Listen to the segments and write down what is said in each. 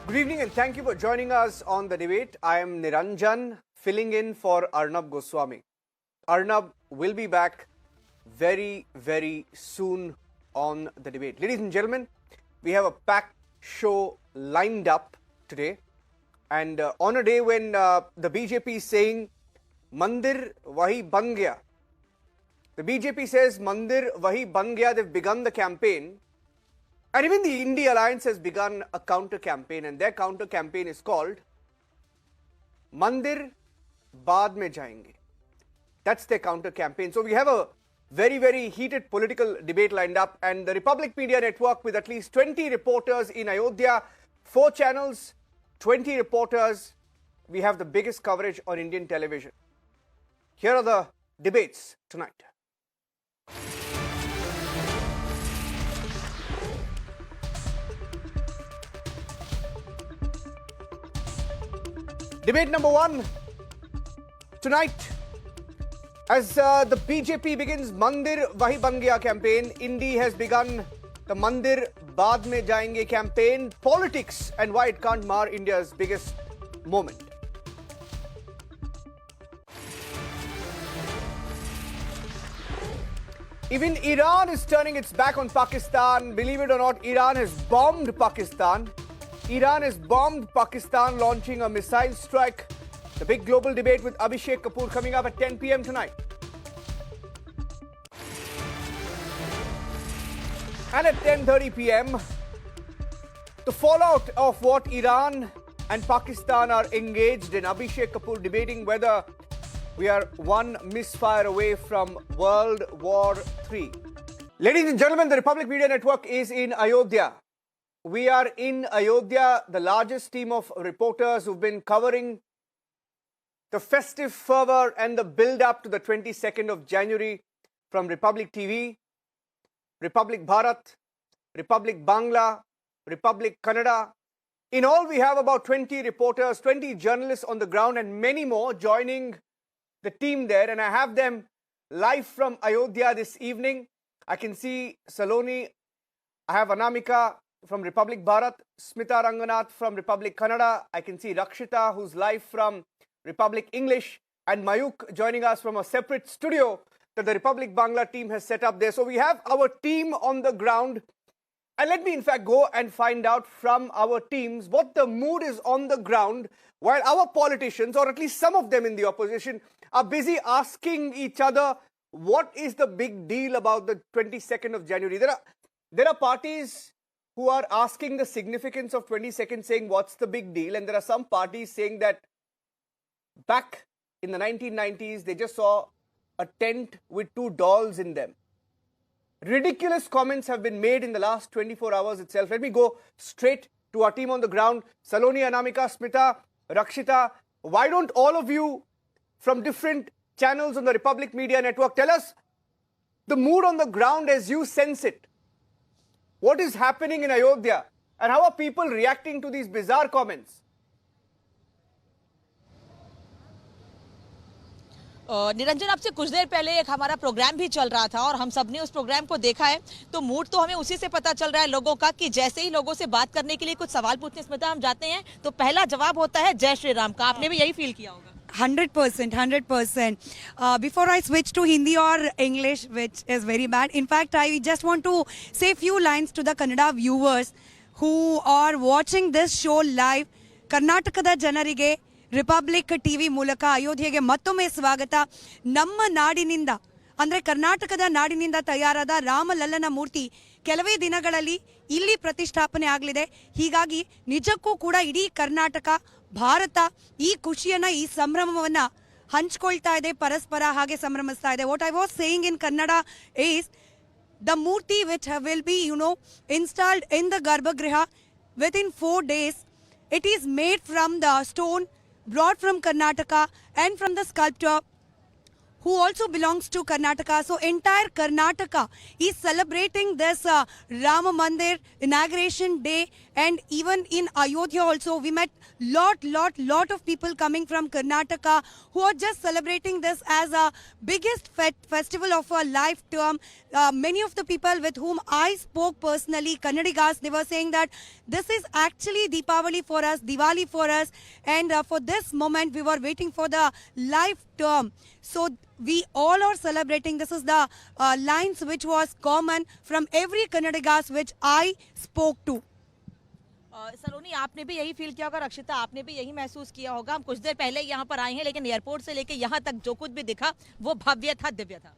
Good evening and thank you for joining us on the debate. I am Niranjan, filling in for Arnab Goswami. Arnab will be back very, very soon on the debate. Ladies and gentlemen, we have a packed show lined up today. And on a day when the BJP is saying, Mandir wahi ban gaya. The BJP says, Mandir wahi ban gaya. They've begun the campaign. And even the INDI alliance has begun a counter campaign, and their counter campaign is called Mandir Baad Mein Jayenge. That's their counter campaign. So we have a very, very heated political debate lined up, and the Republic Media Network with at least 20 reporters in Ayodhya, 4 channels, 20 reporters. We have the biggest coverage on Indian television. Here are the debates tonight. Debate number 1 tonight, as the BJP begins Mandir Wahi Ban Gaya campaign, INDI has begun the Mandir Baad Mein Jayenge campaign, politics and why it can't mar India's biggest moment. Even Iran is turning its back on Pakistan. Believe it or not, Iran has bombed Pakistan. Iran has bombed Pakistan, launching a missile strike. The big global debate with Abhishek Kapoor coming up at 10 p.m. tonight. And at 10:30 p.m., the fallout of what Iran and Pakistan are engaged in. Abhishek Kapoor debating whether we are one misfire away from World War III. Ladies and gentlemen, the Republic Media Network is in Ayodhya. We are in Ayodhya, the largest team of reporters who've been covering the festive fervor and the build-up to the 22nd of January from Republic TV, Republic Bharat, Republic Bangla, Republic Kannada. In all, we have about 20 reporters, 20 journalists on the ground and many more joining the team there. And I have them live from Ayodhya this evening. I can see Saloni, I have Anamika from Republic Bharat, Smita Ranganath from Republic Kannada. I can see Rakshita, who's live from Republic English, and Mayuk joining us from a separate studio that the Republic Bangla team has set up there. So we have our team on the ground. And let me in fact go and find out from our teams what the mood is on the ground while our politicians, or at least some of them in the opposition, are busy asking each other what is the big deal about the 22nd of January. There are parties who are asking the significance of 22nd, saying what's the big deal, and there are some parties saying that back in the 1990s they just saw a tent with 2 dolls in them. Ridiculous comments have been made in the last 24 hours itself. Let me go straight to our team on the ground. Saloni, Anamika, Smita, Rakshita, why don't all of you from different channels on the Republic Media Network tell us the mood on the ground as you sense it? What is happening in Ayodhya and how are people reacting to these bizarre comments? Niranjan, आपसे कुछ देर पहले एक हमारा programme भी चल रहा था और हम सब ने उस प्रोग्राम को देखा है, तो मूड तो हमें उसी से पता चल रहा है लोगों का कि जैसे ही लोगों से बात करने के लिए कुछ सवाल पूछने स्मिता हम जाते हैं तो पहला जवाब होता है जय श्री राम का. आपने भी यही फील किया होगा. 100%. Before I switch to Hindi or English, which is very bad, in fact, I just want to say a few lines to the Kannada viewers who are watching this show live. Karnatakada Janarige, republic TV ಮೂಲಕ ಅಯೋಧ್ಯೆಗೆ ಮತ್ತೊಮ್ಮೆ ಸ್ವಾಗತ. ನಮ್ಮ ನಾಡಿನಿಂದ ಅಂದರೆ ಕರ್ನಾಟಕದ ನಾಡಿನಿಂದ ತಯಾರಾದ ರಾಮಲಲ್ಲನ ಮೂರ್ತಿ ಕೆಲವೇ ದಿನಗಳಲ್ಲಿ ಇಲ್ಲಿ ಪ್ರತಿಷ್ಠಾಪನೆ ಆಗಲಿದೆ. ಹೀಗಾಗಿ ನಿಜಕ್ಕೂ ಕೂಡ ಇಡೀ ಕರ್ನಾಟಕ, ಭಾರತ ಈ ಖುಷಿಯನ್ನ, ಈ ಸಂಭ್ರಮವನ್ನ ಹಂಚ್ಕೊಳ್ತಾ ಇದೆ, ಪರಸ್ಪರ ಹಾಗೆ ಸಂಭ್ರಮಿಸ್ತಾ ಇದೆ. What I was saying in Kannada is the murti which will be installed in the garbhagriha within 4 days. It is made from the stone brought from Karnataka and from the sculptor who also belongs to Karnataka. So entire Karnataka is celebrating this Ram Mandir inauguration day, and even in Ayodhya also we met lot of people coming from Karnataka who are just celebrating this as a biggest festival of a lifetime. Many of the people with whom I spoke personally, Kannadigas, they were saying that this is actually Deepavali for us, Diwali for us, and for this moment we were waiting for the lifetime. So we all are celebrating. This is the lines which was common from every Kannadigas which I spoke to. सलोनी, आपने भी यही feel किया होगा, रक्षिता आपने भी यही महसूस किया होगा। हम कुछ देर पहले यहाँ पर आए हैं, लेकिन एयरपोर्ट से लेके यहाँ तक जो कुछ भी दिखा वो भव्य था, दिव्य था।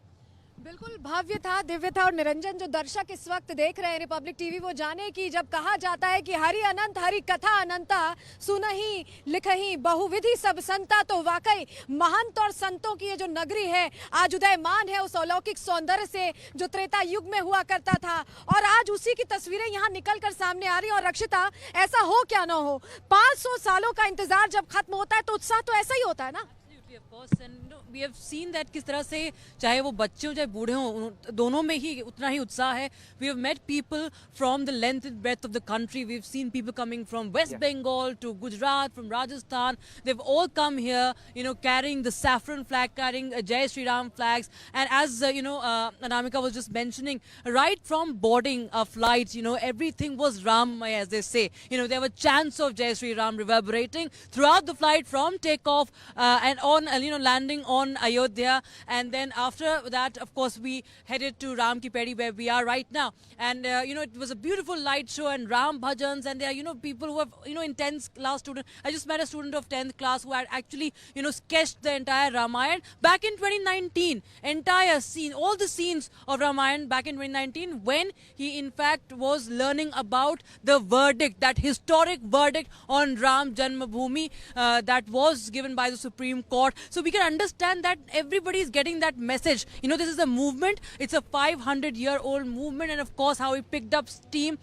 बिल्कुल भव्य था, दिव्य था। और निरंजन, जो दर्शक इस वक्त देख रहे हैं रिपब्लिक टीवी, वो जाने कि जब कहा जाता है कि हरि अनंत हरि कथा अनंता, सुनहि लिखहि बहुविधि सब संता, तो वाकई महंत और संतों की ये जो नगरी है आज उदयमान है उस अलौकिक सौंदर्य से जो त्रेता युग में हुआ करता था, और आज उसी की तस्वीरें यहाँ निकल कर सामने आ रही हैं। और रक्षिता, ऐसा हो क्या ना हो, 500 सालों का इंतजार जब खत्म होता है तो उत्साह तो ऐसा ही होता है ना। Of course, and we have seen that किस तरह से चाहे वो बच्चे हो चाहे बूढ़े हो, दोनों में ही उतना ही उत्साह है। We have met people from the length and breadth of the country. We've seen people coming from West Bengal to Gujarat, from Rajasthan. They've all come here, carrying the saffron flag, carrying Jai Shri Ram flags. And as Anamika was just mentioning, right from boarding a flight, everything was Rammaya, as they say. There were chants of Jai Shri Ram reverberating throughout the flight, from takeoff and on, landing on Ayodhya. And then after that, of course, we headed to Ram Ki Pedi, where we are right now. And, it was a beautiful light show and Ram bhajans. And there are, people who have, in 10th class student. I just met a student of 10th class who had actually, sketched the entire Ramayana back in 2019. Entire scene, all the scenes of Ramayana back in 2019, when he in fact was learning about the verdict, that historic verdict on Ram Janmabhoomi that was given by the Supreme Court. So we can understand that everybody is getting that message. This is a movement. It's a 500-year-old movement, and of course how it picked up steam,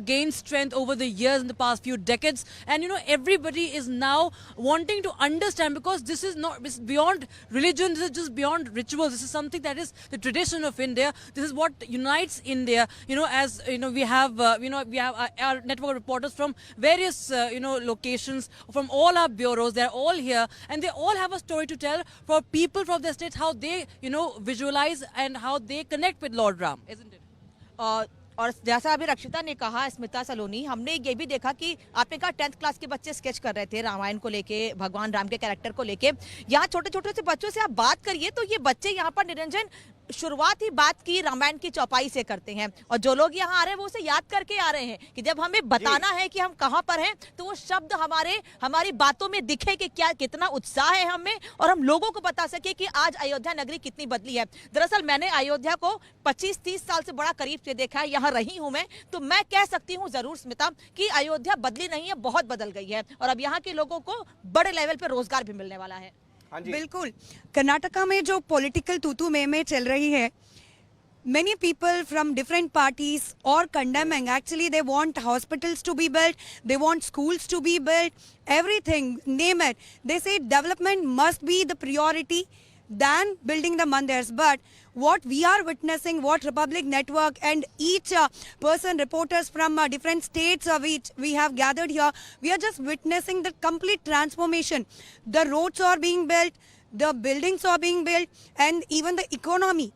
gained strength over the years in the past few decades. And everybody is now wanting to understand, because this is not beyond religion. This is just beyond rituals. This is something that is the tradition of India. This is what unites India. As we have our network of reporters from various locations from all our bureaus. They're all here, and they all have a story to tell for people from their states, how they visualize and how they connect with Lord Ram, isn't it? और जैसा अभी रक्षिता ने कहा, स्मिता सलोनी, हमने ये भी देखा कि आपने कहा 10th क्लास के बच्चे स्केच कर रहे थे रामायण को लेके, भगवान राम के कैरेक्टर को लेके। यहाँ छोटे छोटे से बच्चों से आप बात करिए तो ये बच्चे यहाँ पर निरंजन शुरुआत ही बात की रामायण की चौपाई से करते हैं, और जो लोग यहाँ आ रहे हैं वो उसे याद करके आ रहे हैं कि जब हमें बताना है कि हम कहाँ पर हैं तो वो शब्द हमारी बातों में दिखे कि क्या कितना उत्साह है हमें, और हम लोगों को बता सके कि आज अयोध्या नगरी कितनी बदली है। दरअसल मैंने अयोध्या को 25-30 साल से बड़ा करीब से देखा है, यहाँ रही हूं मैं, तो मैं कह सकती हूँ जरूर स्मिता कि अयोध्या बदली नहीं है, बहुत बदल गई है, और अब यहाँ के लोगों को बड़े लेवल पे रोजगार भी मिलने वाला है। बिल्कुल, कर्नाटका में जो पॉलिटिकल तूतू में चल रही है, many people from different parties are condemning. Actually, they want hospitals to be built, they want schools to be built, everything, name it. They say development must be the priority than building the mandirs. But what we are witnessing, what Republic Network and each person, reporters from different states which we have gathered here, we are just witnessing the complete transformation. The roads are being built, the buildings are being built, and even the economy.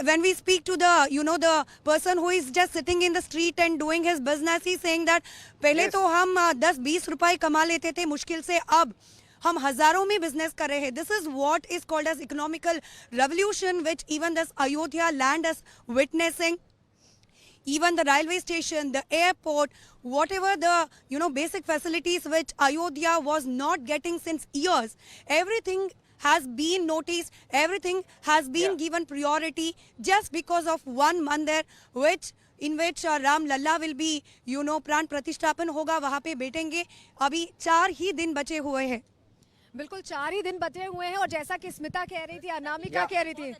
When we speak to the the person who is just sitting in the street and doing his business, he's saying that पहले तो हम 10-20 रुपए कमा लेते थे मुश्किल से, अब हम हजारों में बिजनेस कर रहे हैं. This is what is called as economical revolution, which even this Ayodhya land is witnessing. Even the railway station, the airport, whatever the basic facilities which Ayodhya was not getting since years, everything has been noticed, everything has been given priority just because of one mandir in which Ram Lalla will be, Pram Prathishtha होगा, वहाँ पे बैठेंगे. अभी 4 ही दिन बचे हुए हैं. बिल्कुल 4 ही दिन बचे हुए हैं और जैसा कि स्मिता कह रही थी, अनामिका कह रही थी,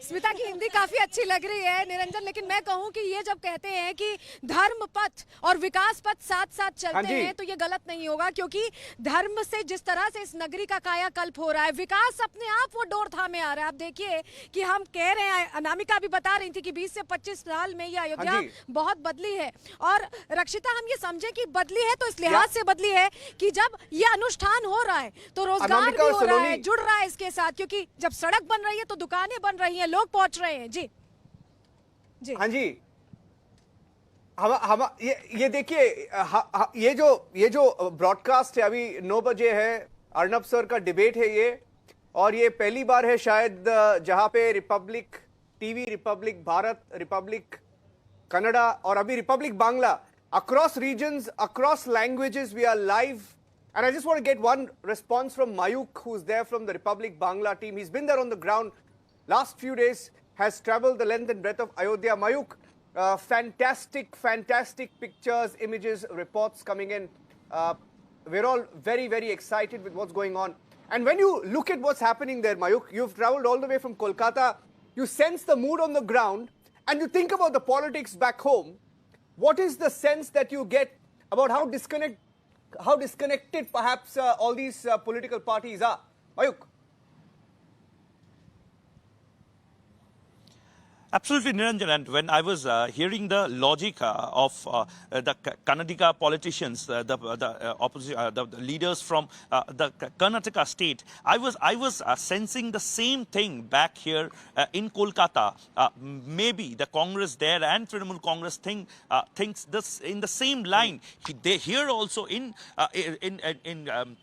स्मिता की हिंदी काफी अच्छी लग रही है निरंजन, लेकिन मैं कहूं कि ये जब कहते हैं कि धर्म पथ और विकास पथ साथ साथ चलते हैं तो ये गलत नहीं होगा, क्योंकि धर्म से जिस तरह से इस नगरी का कायाकल्प हो रहा है, विकास अपने आप वो डोर थामे आ रहा है। आप देखिए कि हम कह रहे हैं, अनामिका भी बता रही थी कि 20 से 25 साल में ये अयोध्या बहुत बदली है, और रक्षिता हम ये समझे कि बदली है तो इस लिहाज से बदली है कि जब ये अनुष्ठान हो रहा है तो रोजगार भी हो रहा है, जुड़ रहा है इसके साथ, क्योंकि जब सड़क बन रही है तो दुकानें बन रही हैं, लोग पहुंच रहे हैं। जी जी हाँ जी, हम ये देखिए, ये जो ब्रॉडकास्ट है अभी 9 बजे है, अर्नब सर का डिबेट है ये, और ये पहली बार है शायद जहां पे Republic TV, Republic Bharat, Republic Kannada और अभी Republic Bangla, across regions, across languages, we are live. And I just want to get one response from Mayuk, who's there from the Republic Bangla team. He's been there on the ground last few days, has traveled the length and breadth of Ayodhya. Mayuk, fantastic pictures, images, reports coming in. We're all very, very excited with what's going on. And when you look at what's happening there, Mayuk, you've traveled all the way from Kolkata, you sense the mood on the ground, and you think about the politics back home. What is the sense that you get about how disconnected perhaps all these political parties are? Mayuk. Absolutely, Niranjan. And when I was hearing the logic of the Kannadiga politicians, the leaders from the Karnataka state, I was sensing the same thing back here in Kolkata. Maybe the Congress there and Trinamool Congress thinks this in the same line. They here also in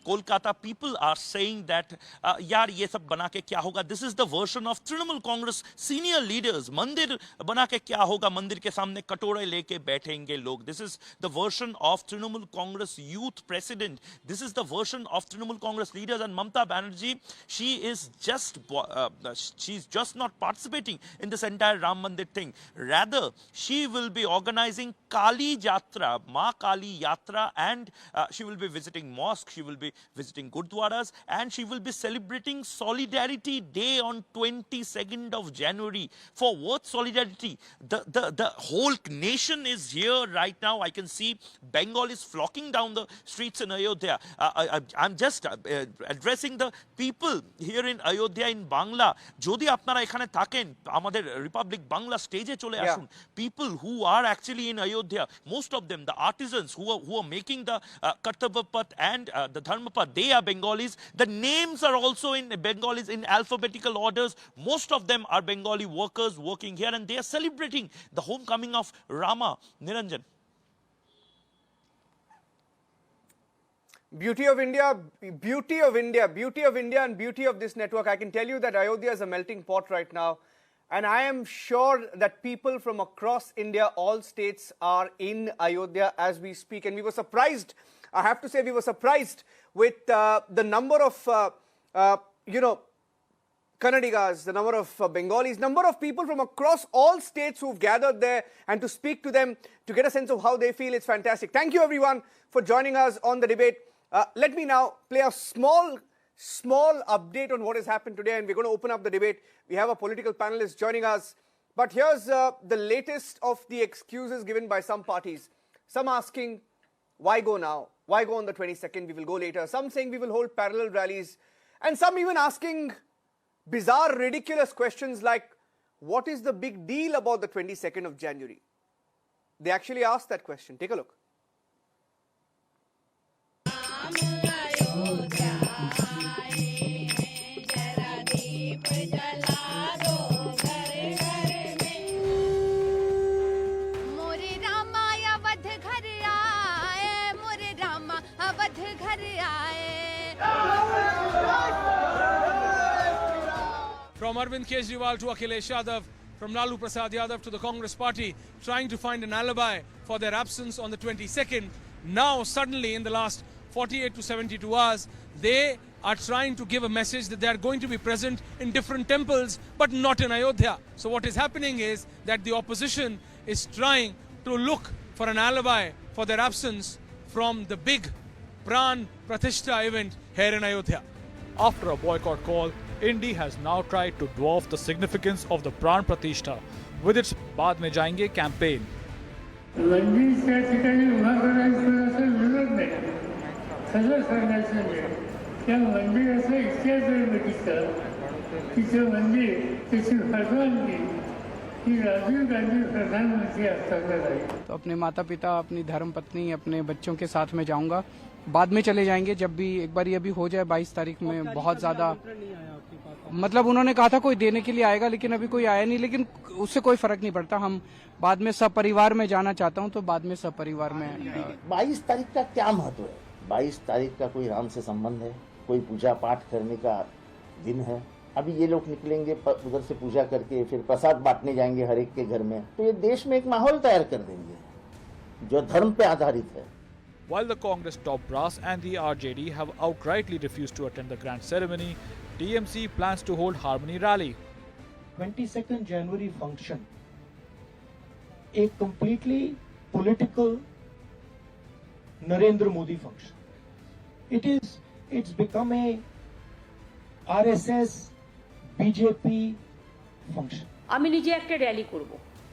Kolkata, people are saying that, yaar ye sab bana ke kya hoga? This is the version of Trinamool Congress senior leaders. मंदिर बना के क्या होगा, मंदिर के सामने कटोरे लेके बैठेंगे लोग. This is the version of Trinamool Congress youth president. This is the version of Trinamool Congress leaders. And Mamata Banerjee, she's just not participating in this entire Ram Mandir thing. Rather, she will be organizing Kali Yatra, Ma Kali Yatra, and she will be visiting mosques, she will be visiting gurdwaras, and she will be celebrating Solidarity Day on 22nd of January. For what solidarity? The whole nation is here right now. I can see Bengalis flocking down the streets in Ayodhya. I'm just addressing the people here in Ayodhya in Bangla. Jodi apnara ekhane thaken, amader Republic Bangla stage e chole asun. People who are actually in Ayodhya, most of them, the artisans who are making the Kartavya Path and the Dharma Path, they are Bengalis. The names are also in Bengalis in alphabetical orders. Most of them are Bengali workers working here, and they are celebrating the homecoming of Rama. Niranjan. Beauty of India, beauty of India, beauty of India, and beauty of this network. I can tell you that Ayodhya is a melting pot right now. And I am sure that people from across India, all states, are in Ayodhya as we speak. And we were surprised, I have to say, we were surprised with the number of, Kannadigas, the number of Bengalis, number of people from across all states who've gathered there, and to speak to them, to get a sense of how they feel. It's fantastic. Thank you, everyone, for joining us on the debate. Let me now play a small update on what has happened today, and we're going to open up the debate. We have a political panelist joining us. But here's the latest of the excuses given by some parties. Some asking, why go now? Why go on the 22nd? We will go later. Some saying we will hold parallel rallies. And some even asking bizarre, ridiculous questions like, what is the big deal about the 22nd of January? They actually asked that question. Take a look. From Arvind Kejriwal to Akhilesh Yadav, from Lalu Prasad Yadav to the Congress party, trying to find an alibi for their absence on the 22nd. Now, suddenly, in the last 48 to 72 hours, they are trying to give a message that they are going to be present in different temples, but not in Ayodhya. So what is happening is that the opposition is trying to look for an alibi for their absence from the big Pram Prathishtha event here in Ayodhya. After a boycott call, INDI has now tried to dwarf the significance of the Pram Prathishtha with its Baad Mein Jayenge campaign. मंदिर त्या ठिकाणी उभा करायचं असं विरोध नाही खरं सांगायचं नाही त्या मंदिराचा इतिहास जर बघितला तिचं मंदिर त्याची भगवानगी ही राजीव गांधी प्रधानमंत्री असताना राहील. तो अपने माता पिता, अपनी धर्मपत्नी, अपने बच्चों के साथ में जाऊंगा. बाद में चले जाएंगे जब भी एक बार ये भी हो जाए. 22 तारीख में बहुत ज्यादा मतलब उन्होंने कहा था कोई देने के लिए आएगा, लेकिन अभी कोई आया नहीं. लेकिन उससे कोई फर्क नहीं पड़ता. हम बाद में सपरिवार में जाना चाहता हूं, तो बाद में सपरिवार में. 22 तारीख का क्या महत्व है? 22 तारीख का कोई राम से संबंध है, कोई पूजा पाठ करने का दिन है. अभी ये लोग निकलेंगे उधर से पूजा करके फिर प्रसाद बांटने जाएंगे हर एक के घर में, तो ये देश में एक माहौल तैयार कर देंगे जो धर्म पे आधारित है. While the Congress top brass and the RJD have outrightly refused to attend the grand ceremony, TMC plans to hold Harmony Rally. 22nd January function, a completely political Narendra Modi function. It's become a RSS BJP function. আমি নিজে একটা rally করব.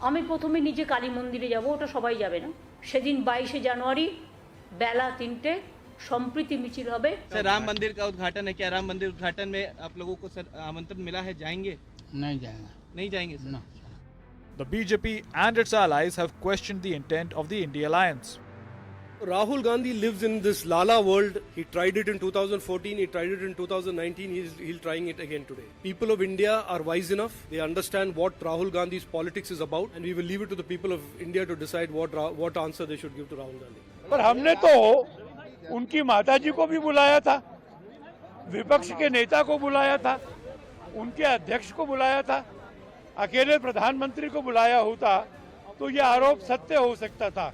আমি প্রথমে নিজে কালী মন্দিরে যাব, ওটা সবাই যাবে না. সেদিন 22 জানুয়ারি बेला 3टे संप्रीति मिছিল হবে. सर राम मंदिर का उद्घाटन है, क्या राम मंदिर उद्घाटन में आप लोगों को सर आमंत्रण मिला है? जाएंगे? नहीं जाएगा. नहीं जाएंगे sir. No. The BJP and its allies have questioned the intent of the India alliance. Rahul Gandhi lives in this Lala world. He tried it in 2014, he tried it in 2019, he's trying it again today. People of India are wise enough. They understand what Rahul Gandhi's politics is about, and we will leave it to the people of India to decide what answer they should give to Rahul Gandhi. पर हमने तो उनकी माताजी को भी बुलाया था, विपक्ष के नेता को बुलाया था, उनके अध्यक्ष को बुलाया था, अकेले प्रधानमंत्री को बुलाया होता तो ये आरोप सत्य हो सकता था.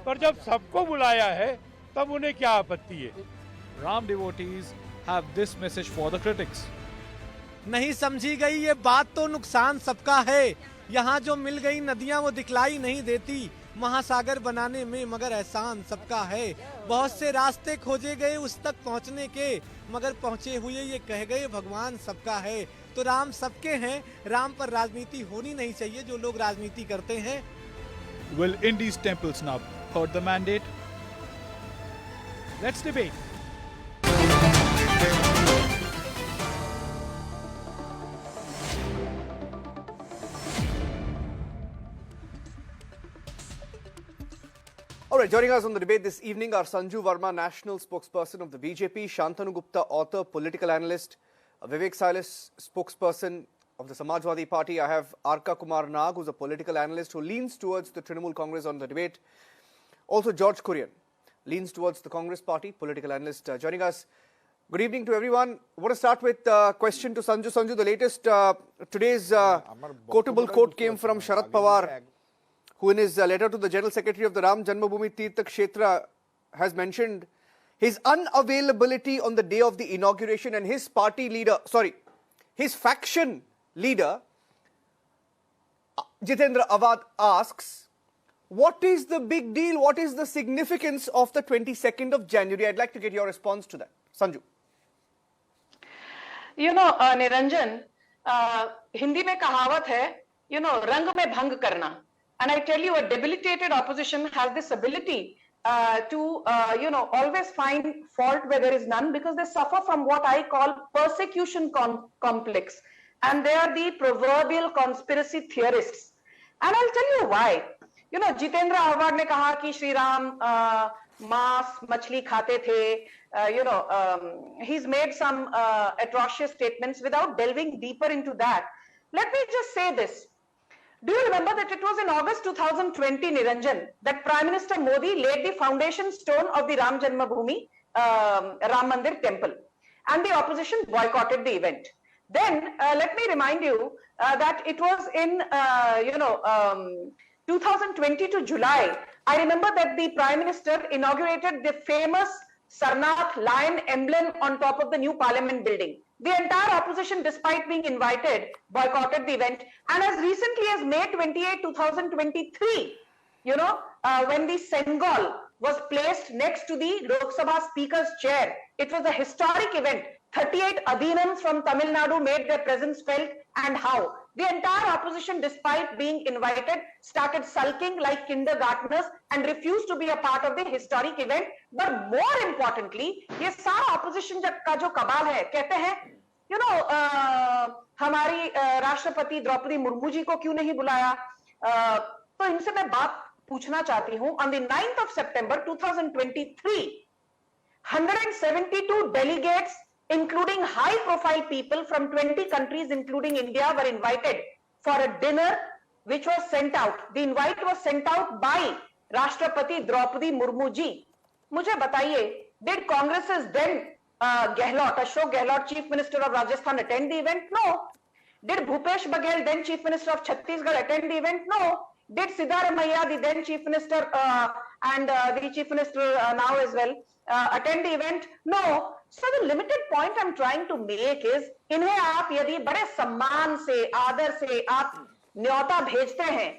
पर जब सबको बुलाया है तब उन्हें क्या आपत्ति है? Ram devotees have this message for the critics. नहीं समझी गई ये बात तो नुकसान सबका है. यहाँ जो मिल गई नदियाँ वो दिखलाई नहीं देती महासागर बनाने में, मगर एहसान सबका है. बहुत से रास्ते खोजे गए उस तक पहुँचने के, मगर पहुँचे हुए ये कह गए भगवान सबका है. तो राम सबके हैं, राम पर राजनीति होनी नहीं चाहिए जो लोग राजनीति करते हैं. Will India's temple snub hurt the mandate? Let's debate. All right, joining us on the debate this evening are Sanju Verma, national spokesperson of the BJP, Shantanu Gupta, author, political analyst, Vivek Silas, spokesperson of the Samajwadi Party. I have Arka Kumar Nag, who's a political analyst who leans towards the Trinamool Congress on the debate. Also, George Kurian leans towards the Congress Party, political analyst, joining us. Good evening to everyone. I want to start with a question to Sanju. Sanju, the latest, today's quotable quote came from Sharad Pawar, who in his letter to the General Secretary of the Ram Janmabhoomi Tirtha Kshetra has mentioned his unavailability on the day of the inauguration, and his party leader, his faction leader, Jitendra Awad, asks, what is the big deal? What is the significance of the 22nd of January? I'd like to get your response to that. Sanju. You know, Niranjan, Hindi mein kahawat hai, you know, rang mein bhang karna. And I tell you, a debilitated opposition has this ability to, you know, always find fault where there is none, because they suffer from what I call persecution complex. And they are the proverbial conspiracy theorists. And I'll tell you why. You know, Jitendra Awad ne kaha ki Shri Ram maas, machli khate the. You know, he's made some atrocious statements without delving deeper into that. Let me just say this. Do you remember that it was in August 2020, Niranjan, that Prime Minister Modi laid the foundation stone of the Ram Janmabhoomi Ram Mandir temple, and the opposition boycotted the event. Then let me remind you that it was in 2022 July. I remember that the Prime Minister inaugurated the famous Sarnath lion emblem on top of the new Parliament building. The entire opposition, despite being invited, boycotted the event. And as recently as May 28, 2023, you know, when the Sengal was placed next to the Lok Sabha Speaker's chair. It was a historic event. 38 Adhinams from Tamil Nadu made their presence felt, and how the entire opposition, despite being invited, started sulking like kindergartners and refused to be a part of the historic event. But more importantly, ये सारा opposition का जो कबाल है, कहते हैं हमारी राष्ट्रपति द्रौपदी मुर्मू जी को क्यों नहीं बुलाया? तो इनसे मैं बात पूछना चाहती हूं. On the 9th of September 2023, 172 delegates, including high-profile people from 20 countries, including India, were invited for a dinner which was sent out. The invite was sent out by Rashtrapati Draupadi Murmu ji. मुझे बताइए, did Congress's then Ashok Gehlot, Chief Minister of Rajasthan, attend the event? No. Did Bhupesh Baghel, then Chief Minister of Chhattisgarh, attend the event? No. Did Siddaramaiah, the then Chief Minister and the Chief Minister now as well, attend the event? No. So the limited point I'm trying to make is, इन्हें आप यदि बड़े सम्मान से, आदर से आप न्योता भेजते हैं,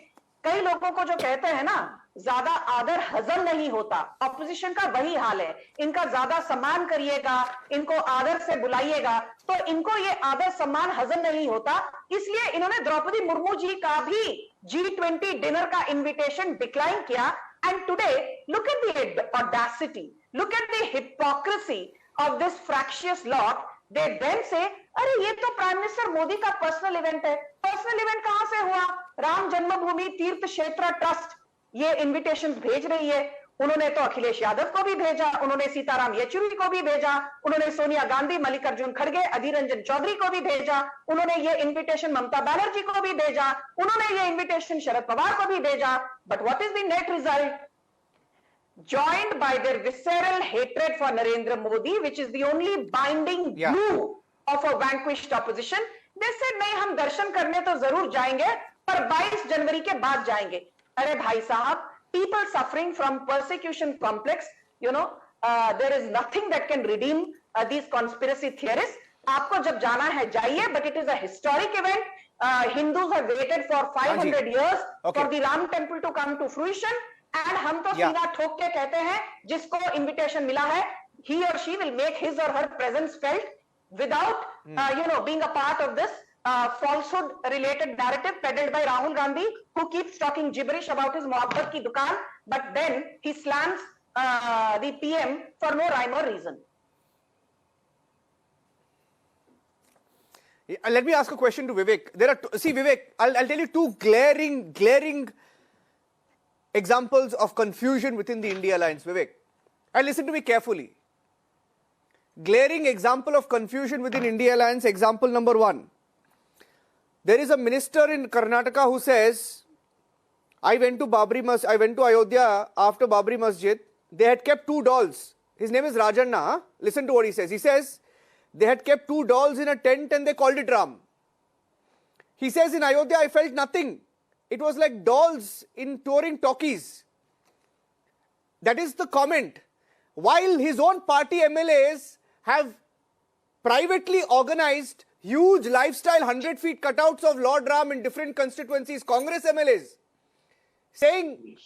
कई लोगों को जो कहते हैं ना, ज्यादा आदर हजम नहीं होता, ऑपोजिशन का वही हाल है. इनका ज्यादा सम्मान करिएगा, इनको आदर से बुलाइएगा, तो इनको ये आदर सम्मान हजम नहीं होता. इसलिए इन्होंने द्रौपदी मुर्मू जी का भी G20 डिनर का इन्विटेशन डिक्लाइन किया. And today look at the audacity, look at the hypocrisy of this fractious lot. They then say, अरे ये तो प्राइम मिनिस्टर मोदी का पर्सनल इवेंट है. पर्सनल इवेंट कहां से हुआ? राम जन्मभूमि तीर्थ क्षेत्र ट्रस्ट ये इनविटेशन भेज रही है. उन्होंने तो अखिलेश यादव को भी भेजा, उन्होंने सीताराम येचुरी को भी भेजा, उन्होंने सोनिया गांधी, मल्लिकार्जुन खड़गे, अधीर रंजन चौधरी को भी भेजा, उन्होंने ये इनविटेशन ममता बनर्जी को भी भेजा, उन्होंने ये इनविटेशन शरद पवार को भी भेजा. But what is the net result? Joined by their visceral hatred for Narendra Modi, which is the only binding glue of a vanquished opposition, they said नहीं हम दर्शन करने तो जरूर जाएंगे, पर 22 जनवरी के बाद जाएंगे. अरे भाई साहब, people suffering from persecution complex, there is nothing that can redeem these conspiracy theorists. आपको जब जाना है जाइए, but it is a historic event. Hindus have waited for 500 years for the Ram temple to come to fruition. And हम तो सीधा ठोक के कहते हैं, जिसको इनविटेशन मिला है, he or she will make his or her presence felt without, being a part of this falsehood-related narrative peddled by Rahul Gandhi, who keeps talking gibberish about his mohabbat ki dukaan, but then he slams the PM for no rhyme or reason. Let me ask a question to Vivek. Vivek, I'll tell you two glaring examples of confusion within the India alliance, Vivek. And listen to me carefully. Glaring example of confusion within India alliance, example number 1. There is a minister in Karnataka who says, I went to Ayodhya after Babri Masjid. They had kept 2 dolls. His name is Rajanna. Listen to what he says. He says, they had kept 2 dolls in a tent and they called it Ram. He says, in Ayodhya, I felt nothing. It was like dolls in touring talkies. That is the comment. While his own party MLAs have privately organized huge lifestyle 100 feet cutouts of Lord Ram in different constituencies, Congress MLAs, saying,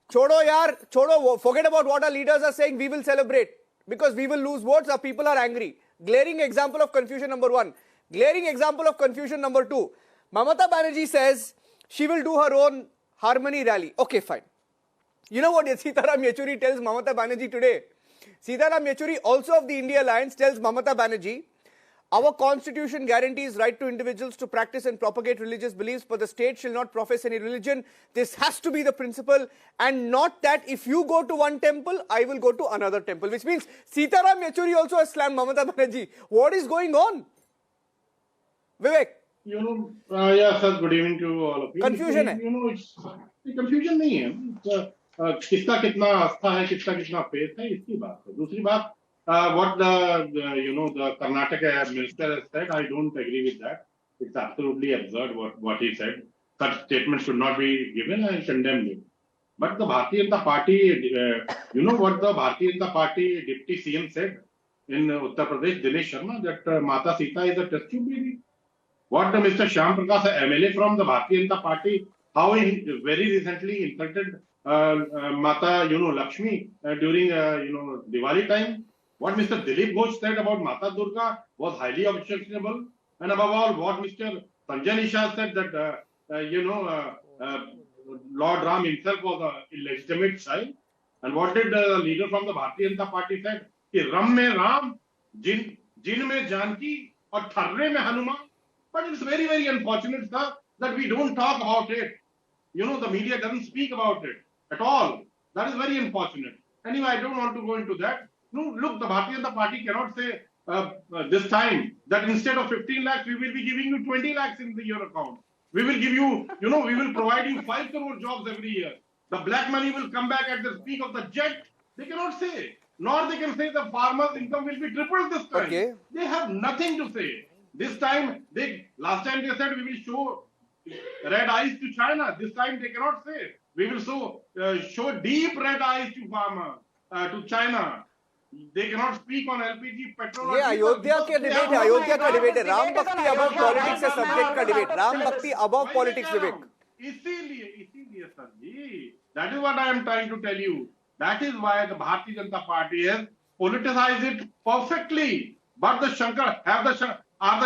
chodo yaar, chodo, forget about what our leaders are saying, we will celebrate because we will lose votes, our people are angry. Glaring example of confusion number 1. Glaring example of confusion number 2. Mamata Banerjee says, she will do her own harmony rally. Okay, fine. You know what Sitaram Yechuri tells Mamata Banerjee today? Sitaram Yechuri, also of the India Alliance, tells Mamata Banerjee, our constitution guarantees right to individuals to practice and propagate religious beliefs, but the state shall not profess any religion. This has to be the principle, and not that if you go to one temple, I will go to another temple. Which means Sitaram Yechuri also has slammed Mamata Banerjee. What is going on? Vivek? Yeah, sir, good evening to all of you. Confusion है. It's confusion नहीं है. किसका कितना आस्था है, किसका कितना faith है, इसकी बात है. दूसरी बात, what the Karnataka minister has said, I don't agree with that. It's absolutely absurd what he said. Such statements should not be given. I condemn it. But the Bharatiya Janata Party, what the Bharatiya Janata Party Deputy CM said in Uttar Pradesh, Dinesh Sharma, that Mata Sita is a test tube baby. What Mr. Shyam Prakash, MLA from the Bharatiya Janata Party, how he very recently insulted Mata, Lakshmi during, Diwali time. What Mr. Dilip Ghosh said about Mata Durga was highly objectionable. And above all, what Mr. Sanjay Nisha said that, Lord Ram himself was an illegitimate child. And what did the leader from the Bharatiya Janata Party said? Ki Ram mein Ram, Jin mein Janki, or Tharre mein Hanuman. But it's very, very unfortunate, sir, that we don't talk about it. The media doesn't speak about it at all. That is very unfortunate. Anyway, I don't want to go into that. No, look, the Bharatiya Janata Party cannot say this time that instead of 15 lakhs, we will be giving you 20 lakhs in your account. We will give you, we will provide you 5 crore jobs every year. The black money will come back at the peak of the jet. They cannot say. Nor they can say the farmers' income will be tripled this time. Okay. They have nothing to say. This time, last time they said we will show red eyes to China. This time they cannot say. We will show deep red eyes to farmers, to China. They cannot speak on LPG, petrol. ये अयोध्या के debate है, अयोध्या का debate है. Ram bhakti above politics है subject का debate. Ram bhakti above politics Vivek. इसीलिए sir ji, that is what I am trying to tell you. That is why the Bharatiya Janata Party has politicized it perfectly. But are the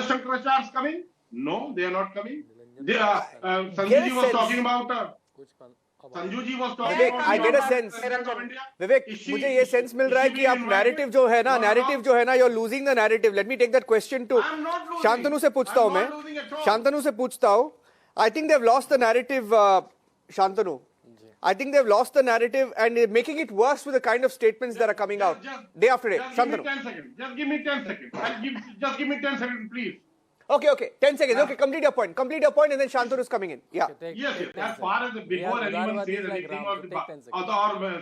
Shankaracharys coming? No, they are not coming. Sanjuji was talking about. Sanjuji was talking about. I get a sense. विवेक, मुझे ये sense मिल रहा है कि आप narrative जो है ना, you're losing the narrative. Let me take that question to Shantanu से पूछता हूँ मैं. शांतनु से पूछता हूँ. I think they've lost the narrative, Shantanu. I think they've lost the narrative and making it worse with the kind of statements that are coming out day after day. Shantanu. Just give me 10 seconds. Just give me 10 seconds, please. Okay. 10 seconds. Okay, complete your point and then Shantanu is coming in. Yeah. Yes. As far as before anyone says anything or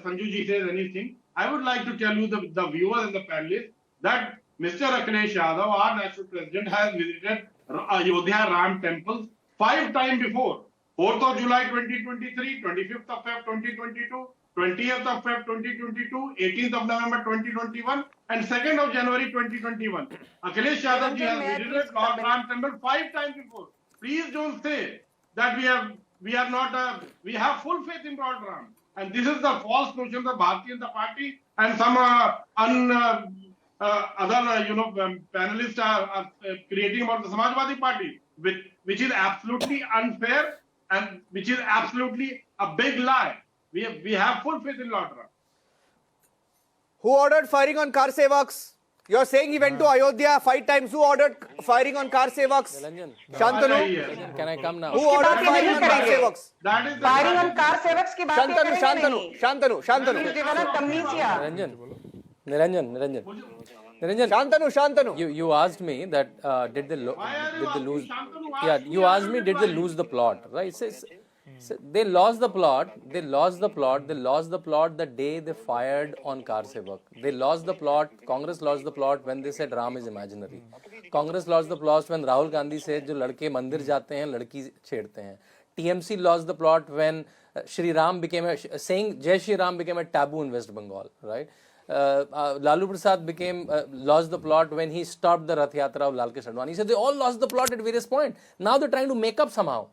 Sanjuji says anything, I would like to tell you, the viewers and the panelists, that Mr. Akhilesh Yadav, our national president, has visited Ayodhya Ram temples 5 times before. 4th of July 2023, 25th of Feb 2022, 20th of Feb 2022, 18th of November 2021, and 2nd of January 2021. Akhilesh Yadav ji has visited Lord Ram temple 5 times before. Please don't say that we have full faith in Lord Ram. And this is the false notion of the Bharatiya Janata Party and some other panelists are creating about the Samajwadi Party, which is absolutely unfair and which is absolutely a big lie. We have full faith in Lord Ram. Who ordered firing on car sevaks? You're saying he went to Ayodhya 5 times. Who ordered firing on car sevaks? Shantanu? Can I come now? Who ordered firing on car sevaks? That is firing on car sevaks की बात Shantanu. Niranjan. Shantanu. You asked me that did they lose? Yeah, you asked me did they lose the plot, right? They lost the plot. They lost the plot the day they fired on car sevak. They lost the plot. Congress lost the plot when they said Ram is imaginary. Congress lost the plot when Rahul Gandhi said जो लड़के मंदिर जाते हैं लड़की छेड़ते हैं. TMC lost the plot when saying Jai Shri Ram became a taboo in West Bengal, right? Lalu Prasad lost the plot when he stopped the Rath Yatra of Lal Krishna Advani. He said they all lost the plot at various points. Now they're trying to make up somehow.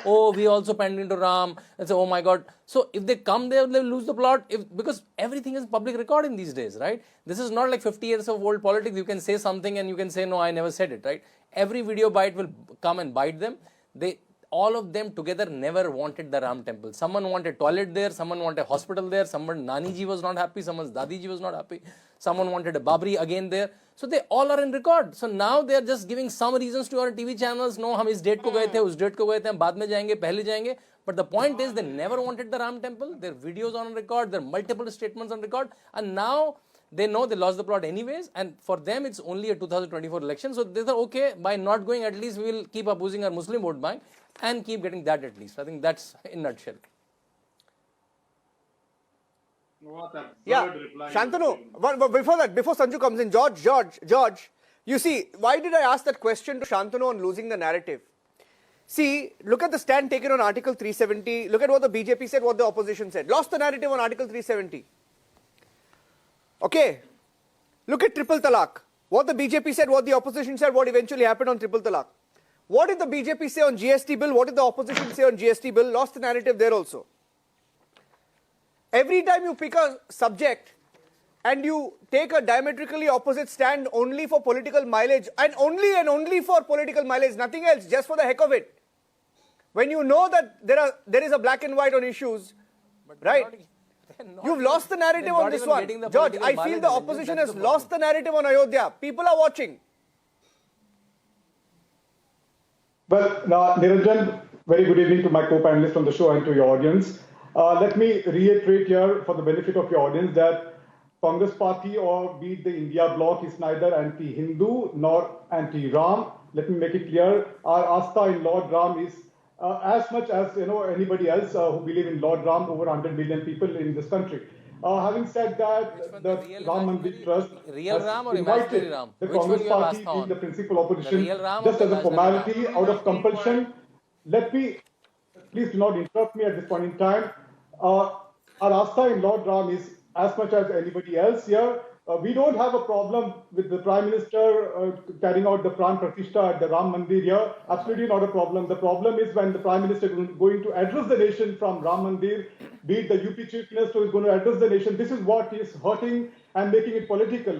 Oh, we also penned into Ram. And say, oh my God. So if they come there, they'll lose the plot. Because everything is public recording these days, right? This is not like 50 years of old politics. You can say something and you can say, no, I never said it, right? Every video bite will come and bite them. All of them together never wanted the Ram temple. Someone wanted toilet there, someone wanted hospital there, someone Nani ji was not happy, someone's Dadi ji was not happy, someone wanted a Babri again there. So they all are in record. So now they are just giving some reasons to our TV channels. No, hum is date ko gaye the, us date ko gaye the, hum baad mein jayenge, pehle jayenge. But the point is they never wanted the Ram temple. Their videos are on record, there are multiple statements on record, and now they know they lost the plot anyways, and for them it's only a 2024 election. So they thought, okay, by not going, at least we will keep abusing our Muslim vote bank and keep getting that at least. I think that's in a nutshell. Yeah, Shantanu, before Sanju comes in, George, you see, why did I ask that question to Shantanu on losing the narrative? See, look at the stand taken on Article 370. Look at what the BJP said, what the opposition said. Lost the narrative on Article 370. Okay, look at triple talaq. What the BJP said, what the opposition said, what eventually happened on triple talaq. What did the BJP say on GST bill? What did the opposition say on GST bill? Lost the narrative there also. Every time you pick a subject and you take a diametrically opposite stand only for political mileage, and only for political mileage, nothing else, just for the heck of it. When you know that there is a black and white on issues, right? You've lost the narrative on this one. George, I feel the opposition has lost the narrative on Ayodhya. People are watching. Well, now, Niranjan, very good evening to my co-panelists on the show and to your audience. Let me reiterate here for the benefit of your audience that Congress party or be it the India bloc is neither anti-Hindu nor anti-Ram. Let me make it clear. Our Astha in Lord Ram is as much as anybody else who believe in Lord Ram, over 100 million people in this country. Having said that, the Ram Mandir Trust has invited the Congress party, being the principal opposition, just as a formality, out of compulsion. Let me, please do not interrupt me at this point in time. Our Astha in Lord Ram is as much as anybody else here. We don't have a problem with the Prime Minister carrying out the Pram Prathishtha at the Ram Mandir here. Absolutely not a problem. The problem is when the Prime Minister is going to address the nation from Ram Mandir, be it the UP Chief Minister who is going to address the nation. This is what is hurting and making it political.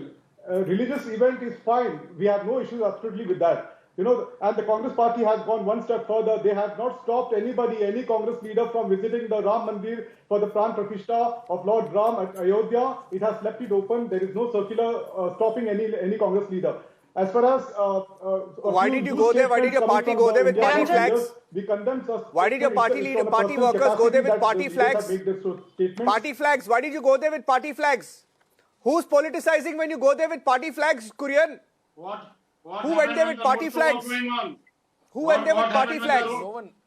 Religious event is fine. We have no issues absolutely with that. And the Congress party has gone one step further. They have not stopped anybody, any Congress leader from visiting the Ram Mandir for the Pram Prathishtha of Lord Ram at Ayodhya. It has left it open. There is no circular stopping any Congress leader. As far as why did you go there? Why did your party go there with party flags? We condemn us. Why did your party workers go there with party flags? Party flags. Why did you go there with party flags? Who's politicizing when you go there with party flags, Kurian? Who went there with party flags? Who went there with party flags?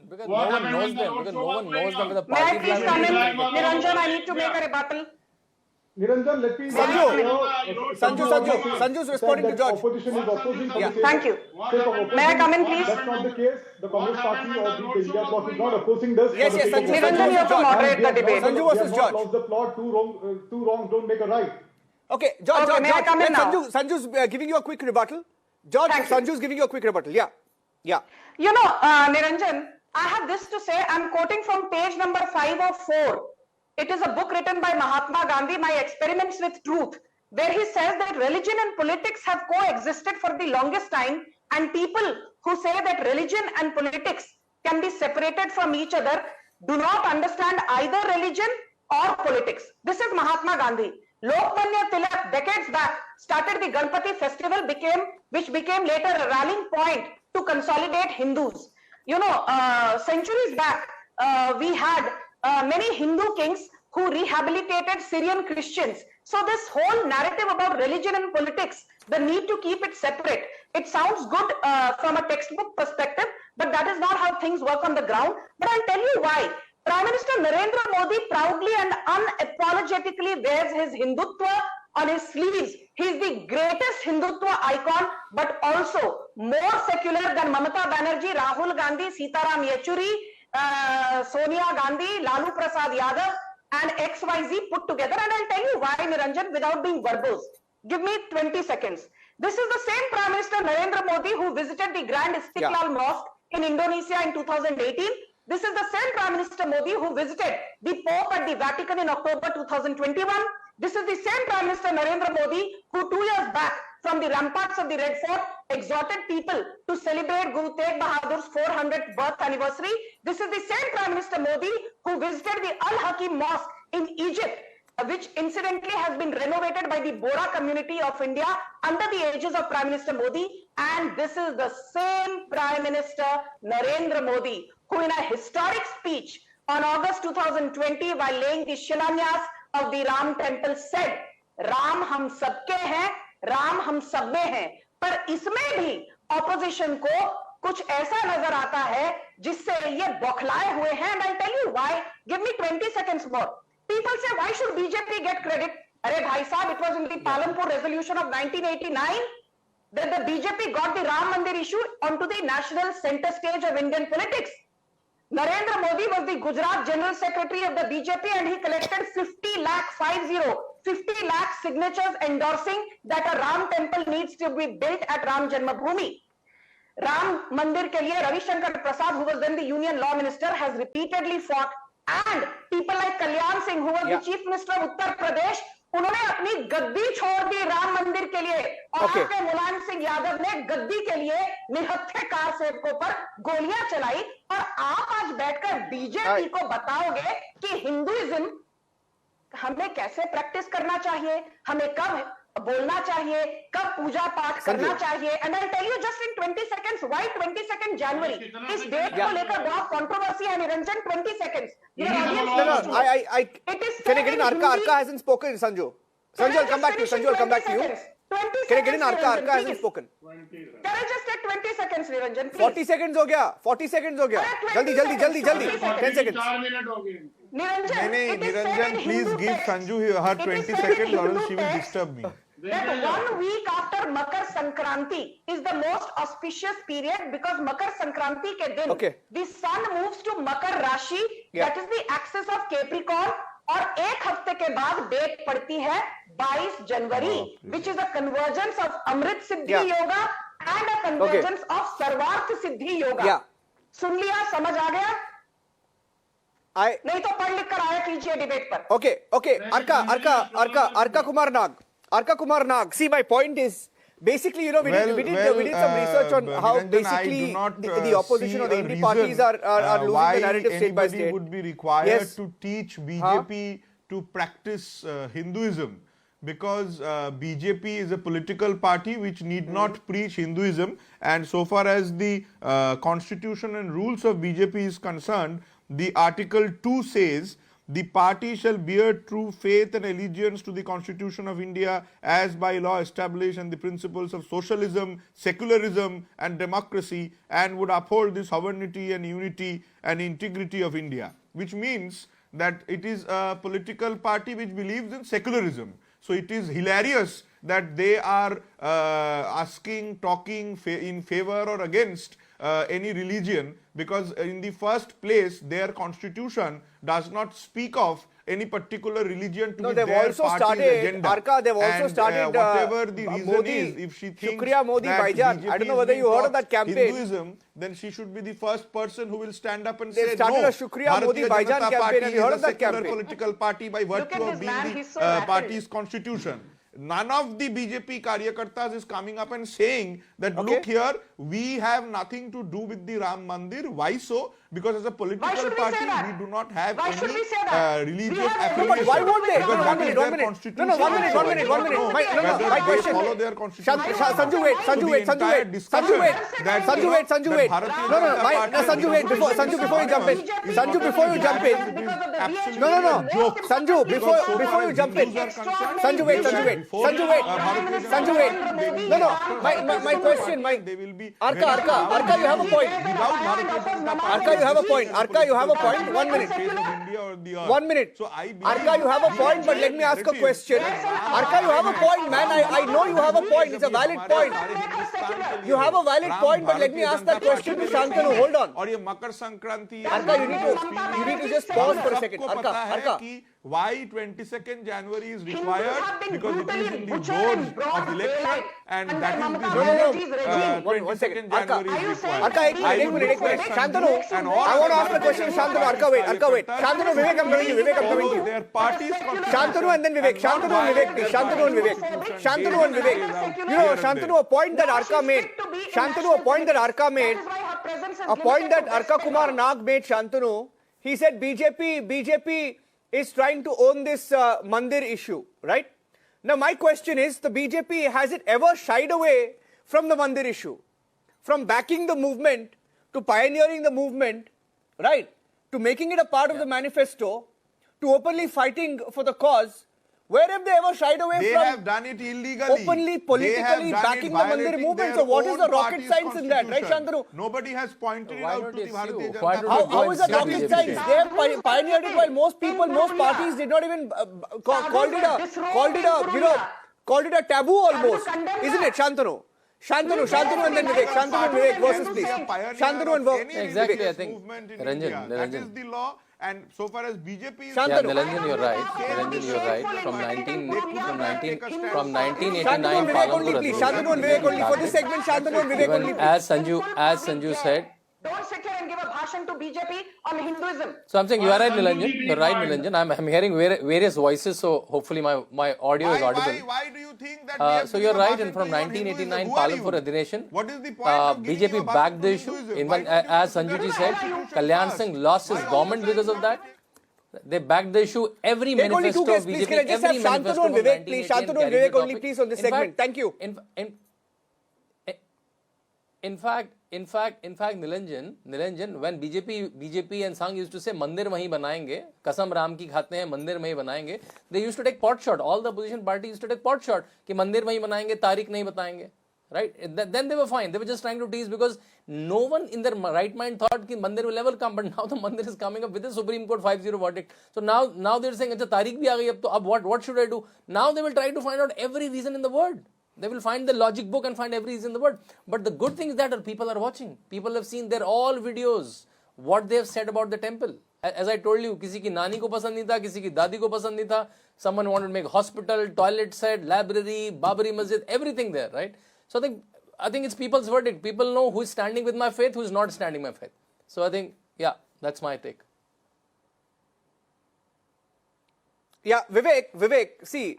Because no one knows them. Because no one knows them with a party flag. May I please come in? Niranjan, I need to make a rebuttal. Niranjan, let me... Sanju's responding to George. Opposition is opposing. Thank you. May I come in, please? That's not the case. The Congress party or the India bloc is not opposing this. Yes, Sanju. Niranjan, you have to moderate the debate. Sanju versus George. Lost the plot. Two wrongs don't make a right. Okay, George, may I come in now? Sanju's giving you a quick rebuttal. George, Sanju's giving you a quick rebuttal. Yeah. Niranjan, I have this to say. I'm quoting from page number 5 of 4. It is a book written by Mahatma Gandhi, My Experiments with Truth, where he says that religion and politics have coexisted for the longest time, and people who say that religion and politics can be separated from each other do not understand either religion or politics. This is Mahatma Gandhi. Lokmanya Tilak, decades back, started the Ganpati festival, which became later a rallying point to consolidate Hindus. Centuries back, we had many Hindu kings who rehabilitated Syrian Christians. So this whole narrative about religion and politics, the need to keep it separate, it sounds good from a textbook perspective, but that is not how things work on the ground. But I'll tell you why. Prime Minister Narendra Modi proudly and unapologetically wears his Hindutva on his sleeves. He is the greatest Hindutva icon, but also more secular than Mamata Banerjee, Rahul Gandhi, Sitaram Yechuri, Sonia Gandhi, Lalu Prasad Yadav, and XYZ put together. And I'll tell you why, Niranjan, without being verbose. Give me 20 seconds. This is the same Prime Minister Narendra Modi who visited the Grand Istiklal Mosque in Indonesia in 2018. This is the same Prime Minister Modi who visited the Pope at the Vatican in October 2021. This is the same Prime Minister Narendra Modi who 2 years back from the ramparts of the Red Fort exhorted people to celebrate Guru Tegh Bahadur's 400th birth anniversary. This is the same Prime Minister Modi who visited the Al-Hakim Mosque in Egypt, which incidentally has been renovated by the Bora community of India under the aegis of Prime Minister Modi. And this is the same Prime Minister Narendra Modi who in a historic speech on August 2020 while laying the Shilanyas of the Ram temple said, Ram hum sabke hain, Ram hum sab mein hain. पर इसमें भी opposition को कुछ ऐसा नजर आता है जिससे ये बौखलाए हुए हैं. And I'll tell you why. Give me 20 seconds more. People say, why should BJP get credit? Arey bhai sahab, it was in the Palampur resolution of 1989 that the BJP got the Ram Mandir issue onto the national center stage of Indian politics. Narendra Modi was the Gujarat General Secretary of the BJP and he collected 50 lakh signatures endorsing that a Ram temple needs to be built at Ram Janmabhoomi. Ram Mandir ke liye Ravi Shankar Prasad, who was then the Union Law Minister, has repeatedly fought And people like Kalyan Singh, who was the Chief Minister of Uttar Pradesh, उन्होंने अपनी गद्दी छोड़ दी राम मंदिर के लिए, और आपके मुलायम सिंह यादव ने गद्दी के लिए निहत्थे कार सेवकों पर गोलियां चलाई, और आप आज बैठकर बीजेपी को बताओगे कि हिंदुइज्म हमें कैसे प्रैक्टिस करना चाहिए, हमें कब बोलना चाहिए, कब पूजा पाठ करना चाहिए. And I tell you just in 20 seconds why 22 January, इस डेट को लेकर बहुत कंट्रोवर्सी है Niranjan. 20 seconds. Can I get in Arka hasn't spoken, Sanju. Sanju, I'll come back to you. Sanju, I'll come back to you. Can I get in Arka hasn't spoken. Can I just take 20 seconds, Niranjan, please? 40 seconds हो गया. 40 seconds हो गया. जल्दी जल्दी जल्दी जल्दी. 10 seconds. 4 minute हो गए. Niranjan, Niranjan, please give Sanju her 20 seconds or else she will disturb me. That 1 week after Makar Sankranti is the most auspicious period, because Makar Sankranti ke din the sun moves to Makar Rashi, that is the axis of Capricorn, और एक हफ्ते के बाद date पड़ती है 22 जनवरी, which is a convergence of Amrit Siddhi Yoga and a convergence of Sarvarth Siddhi Yoga. सुन लिया, समझ आ गया? नहीं तो पढ़ लिख कर आया कीजिए डिबेट पर. Okay. Arka Kumar Nag. See, my point is, basically, you know, we did some research on how basically the opposition or the INDI parties are losing the narrative state by state. Why would be required to teach BJP to practice Hinduism? Because BJP is a political party which need not preach Hinduism, and so far as the constitution and rules of BJP is concerned, the Article 2 says, the party shall bear true faith and allegiance to the Constitution of India as by law established and the principles of socialism, secularism and democracy, and would uphold the sovereignty and unity and integrity of India. Which means that it is a political party which believes in secularism. So it is hilarious that they are talking in favor or against any religion, because in the first place their constitution does not speak of any particular religion to be their party's agenda. Arka, they've also started whatever the reason Modi, is, if she thinks Modi that Baijan. BJP I don't know whether you heard of that campaign. Hinduism, then she should be the first person who will stand up and they say started no. a Shukriya Modi Baijan campaign. Have you heard of that campaign? Political party by virtue of being the party's constitution. None of the BJP Karyakartas is coming up and saying that look here, we have nothing to do with the Ram Mandir. Why so? Because as a political party, we do not have any religious affiliation. Why won't they? Because One minute. No, 1 minute. My question. Follow their constitution. Sanju, wait. No, Sanju, wait. Before you jump in. No. Sanju, before you jump in. Sanju, wait. No. My question. Arka, you have a point. Arka, you have a point. 1 minute. 1 minute. Arka, you have a point, but let me ask a question. Arka, you have a point, man. I know you have a point. It's a valid point. You have a valid point, but let me ask that question to Shantanu. Hold on. Arka, you need to just pause for a second. Arka. Why 22nd January is required? Because it is in the board of election, and that is the reason 22nd January is required. Arka, एक minute. Shantanu, I want to ask a question to Shantanu. Arka, wait. Shantanu, Vivek, I'm coming to you. Their parties. Shantanu and then Vivek. Shantanu and Vivek. You know, Shantanu, a point that Arka Kumar Nag made, Shantanu, he said BJP is trying to own this Mandir issue, right? Now my question is, the BJP, has it ever shied away from the Mandir issue? From backing the movement, to pioneering the movement, right? To making it a part of the manifesto, to openly fighting for the cause. Where have they ever shied away from? They have done it illegally. Openly, politically backing the Mandir movement. So what is the rocket science in that, right, Shantanu? Nobody has pointed it out to the Bharatiya Janata Party. How is that rocket science? They have pioneered it while most parties did not even called it a taboo almost. Isn't it, Shantanu? Shantanu and then Vivek. Shantanu and Vivek versus please. Shantanu and Vivek. Exactly, I think. Niranjan. That is the law. And so far as BJP is Niranjan, you're right. From 1989, Shantanu and Vivek only. For this segment, Shantanu and Vivek only. As Sanju said, sit here and give a bhashan to BJP on Hinduism. So I'm saying you are right, Nilanjan. You're right, Nilanjan. I'm hearing various voices, so hopefully my audio is audible. Why do you think that so you're right, and from 1989, Palam for Adination, what is the point of BJP backed the issue. As Sanjuji said, Kalyan Singh lost his government because of that. They backed the issue. Every manifesto of BJP, every manifesto of Vivek, please, Shantanu and Vivek only, please, on this segment. Thank you. In fact, Nilanjan, when BJP and Sangh used to say Mandir wahi banayenge, kasam Ram ki khate hain, Mandir wahi banayenge, they used to take pot shot. All the opposition parties used to take pot shot कि Mandir wahi banayenge, तारीख नहीं बताएंगे. Right? Then they were fine. They were just trying to tease because no one in their right mind thought that Mandir will ever come. But now the Mandir is coming up with a Supreme Court 5-0 verdict. So now they're saying, "Acha तारीख भी आ गई अब तो अब what should I do?" Now they will try to find out every reason in the world. They will find the logic book and find every reason in the world. But the good thing is that people are watching. People have seen their all videos, what they have said about the temple. As I told you, किसी की नानी को पसंद नहीं था, किसी की दादी को पसंद नहीं था. Someone wanted to make hospital, toilet set, library, Babri Masjid, everything there, right? So I think it's people's verdict. People know who is standing with my faith, who is not standing with my faith. So I think, yeah, that's my take. Yeah, Vivek, see,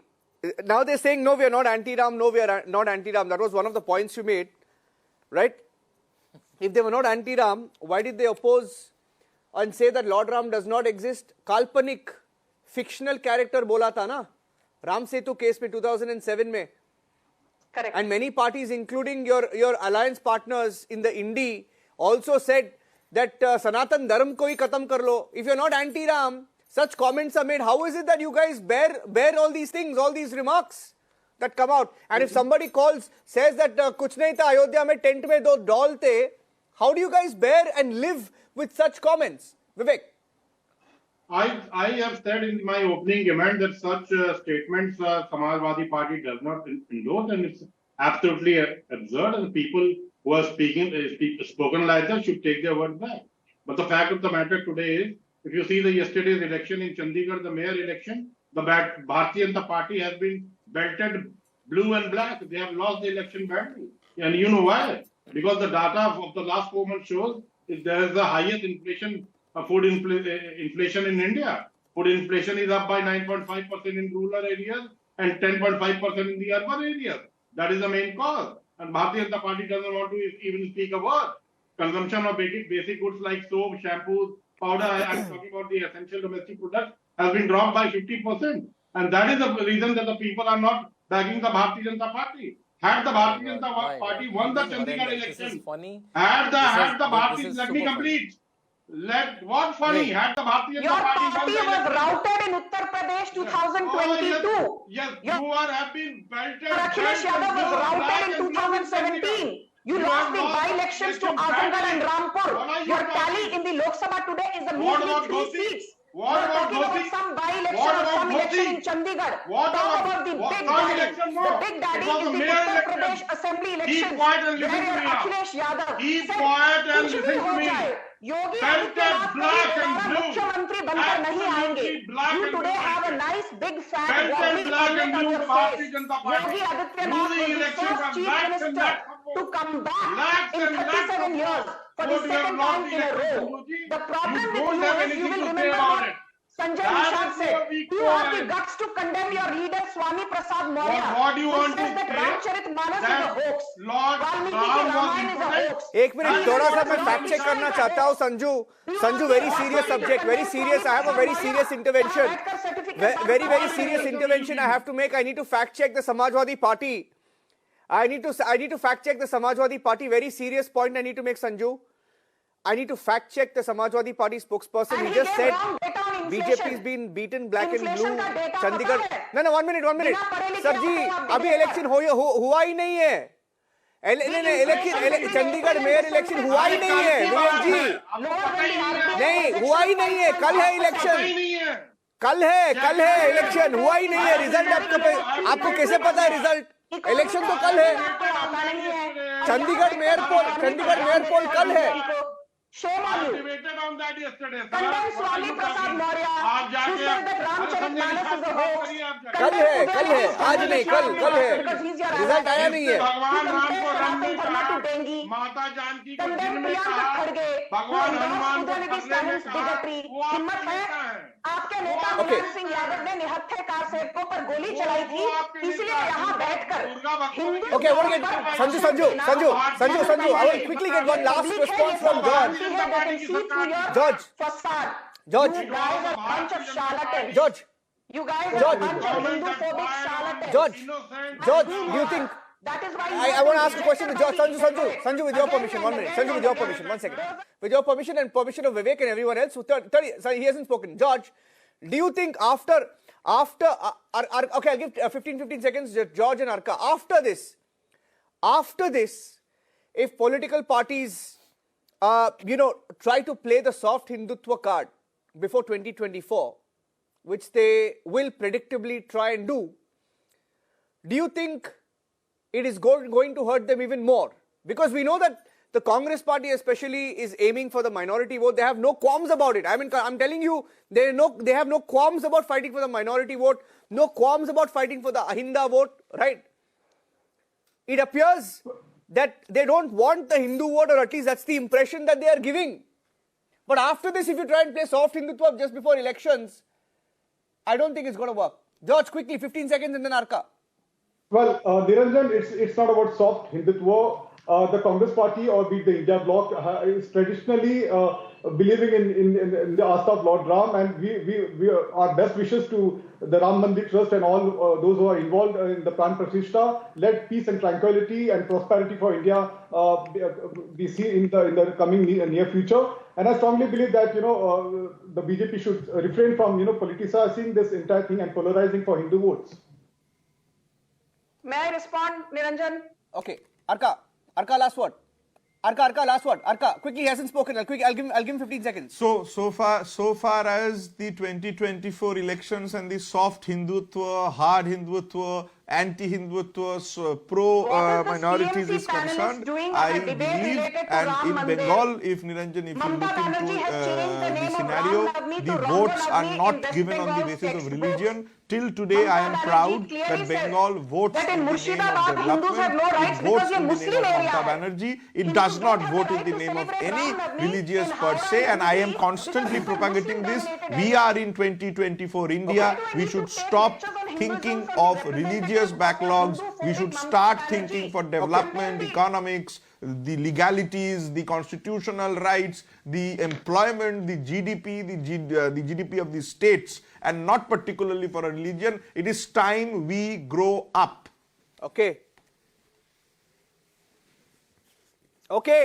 now they're saying, no, we are not anti-Ram, no, we are not anti-Ram. That was one of the points you made, right? If they were not anti-Ram, why did they oppose and say that Lord Ram does not exist? Kalpanik, fictional character bola tha na? Ram Setu case mein 2007 mein. Correct. And many parties, including your alliance partners in the INDI, also said that Sanatan Dharm ko hi khatam kar lo. If you're not anti-Ram, such comments are made. How is it that you guys bear all these things, all these remarks that come out? And if somebody says that kuch nahi tha, Ayodhya mein tent mein do doll the, how do you guys bear and live with such comments? Vivek? I have said in my opening comment that such statements Samajwadi Party does not endorse, and it's absolutely absurd, and people who are spoken like that should take their word back. But the fact of the matter today is, if you see the yesterday's election in Chandigarh, the mayor election, the Bharatiya Janata Party has been belted blue and black. They have lost the election badly. And you know why? Because the data of the last 4 months shows there is the highest inflation, food inflation in India. Food inflation is up by 9.5% in rural areas and 10.5% in the urban areas. That is the main cause. And Bharatiya Janata Party doesn't want to even speak a word. Consumption of basic goods like soap, shampoos, powder, I'm talking about the essential domestic products, has been dropped by 50%. And that is the reason that the people are not backing the Bharatiya Janata Party. Had the Bharatiya Janata Party won the Chandigarh election, had the Bharatiya, let me complete. What funny? Had the Bharatiya Janata Party was routed in Uttar Pradesh 2022. Yes, you have been belted. Akhilesh Yadav was routed in 2017. You lost the by-elections to Azamgarh and Rampur. Your tally in the Lok Sabha today is a measly 3 seats. What about some by-election or some election in Chandigarh. Talk about the big daddy. The big daddy is the Uttar Pradesh Assembly elections. Keep quiet and listen where to me. Akhilesh Yadav Keep quiet and listen to me. Yogi Belted black and blue. मुख्यमंत्री बनकर नहीं आएंगे. You today have a nice big fat wobbly helmet on your face. Yogi Adityanath is the first chief minister to come back in 37 years for the second time in a row. The problem with you is you will remember what Sanjay Nishad said. You have the guts to condemn your leader Swami Prasad Maurya. What do you want to say? That Ramcharitmanas is a hoax. Lord Valmiki ki Ramayana is a hoax. एक minute थोड़ा सा मैं fact check करना चाहता हूँ Sanju very serious subject, very serious. I have a very serious intervention, very serious intervention I have to make. I need to fact check the Samajwadi Party. I need to fact check the Samajwadi Party. Very serious point I need to make, Sanju. I need to fact check the Samajwadi Party spokesperson. He just said BJP has been beaten black and blue. Chandigarh. No, 1 minute. Sir ji, अभी election हुआ ही नहीं है. Chandigarh mayor election हुआ ही नहीं है विवेक जी. नहीं हुआ ही नहीं है. कल है इलेक्शन. कल है इलेक्शन. हुआ ही नहीं है. रिजल्ट आपको कैसे पता है रिजल्ट? इलेक्शन तो कल है. चंडीगढ़ मेयर पोल कल है. Shame on you. Condemn Swami Prasad Maurya, who said that Ramcharitmanas is a hoax. कल है. आज नहीं, कल है. रिजल्ट आया नहीं है. He compares Sanathan Dharma to dinghy, माता जानकी को कंडेम जिनमें प्रियंका कहा खड़गे, भगवान हनुमान को उदयनिधि फंसने में स्टैलिन कहा, बिगटरी, वो आपका हिम्मत नेता है? है। आपके नेता Okay. मुलायम सिंह यादव ने निहत्थे कार सेवकों पर गोली चलाई थी, इसलिए यहाँ बैठकर Hindu Okay, I want to get Sanju. I will quickly get one last response from George. George. You guys are a bunch of charlatans. George. You guys are a bunch of Hindu-phobic charlatans. George, do you think? That is why I want to ask a question to George. Sanju, with your permission, 1 minute. Sanju, with your permission, 1 second. With your permission and permission of Vivek and everyone else, sorry, he hasn't spoken. George, do you think after okay, I'll give 15 seconds, George and Arka. After this, if political parties, try to play the soft Hindutva card before 2024, which they will predictably try and do you think it is going to hurt them even more? Because we know that the Congress party especially is aiming for the minority vote. They have no qualms about it. I mean, I'm telling you, they have no qualms about fighting for the minority vote, no qualms about fighting for the Ahinda vote, right? It appears that they don't want the Hindu vote, or at least that's the impression that they are giving. But after this, if you try and play soft Hindutva just before elections, I don't think it's going to work. George, quickly, 15 seconds and then Arka. Well, Niranjan, it's not about soft Hindutva. The Congress party, or be it the India bloc, is traditionally believing in the Asta of Lord Ram, and we our best wishes to the Ram Mandir Trust and all those who are involved in the Pram Prathishtha. Let peace and tranquility and prosperity for India be seen in the coming near future. And I strongly believe that the BJP should refrain from politicizing this entire thing and polarizing for Hindu votes. May I respond, Niranjan? Okay, Arka, last word. Arka, last word. Arka, quickly, he hasn't spoken. I'll give him 15 seconds. So far as the 2024 elections and the soft Hindutva, hard Hindutva, anti-Hindutva, pro-minorities is concerned, I believe, and in Bengal, if Niranjan, if you look into the scenario, the votes are not given on the basis of religion. Till today, I am proud that Bengal votes in the name of development, it votes in the name of Mamata Banerjee, it does not vote in the name of any religious per se, and I am constantly propagating this. We are in 2024 India, we should stop thinking of religious backlogs, we should start thinking for development, economics, the legalities, the constitutional rights, the employment, the GDP, the GDP of the states, and not particularly for a religion. It is time we grow up. Okay,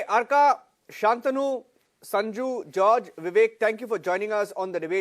Arka, Shantanu, Sanju, George, Vivek, thank you for joining us on the debate.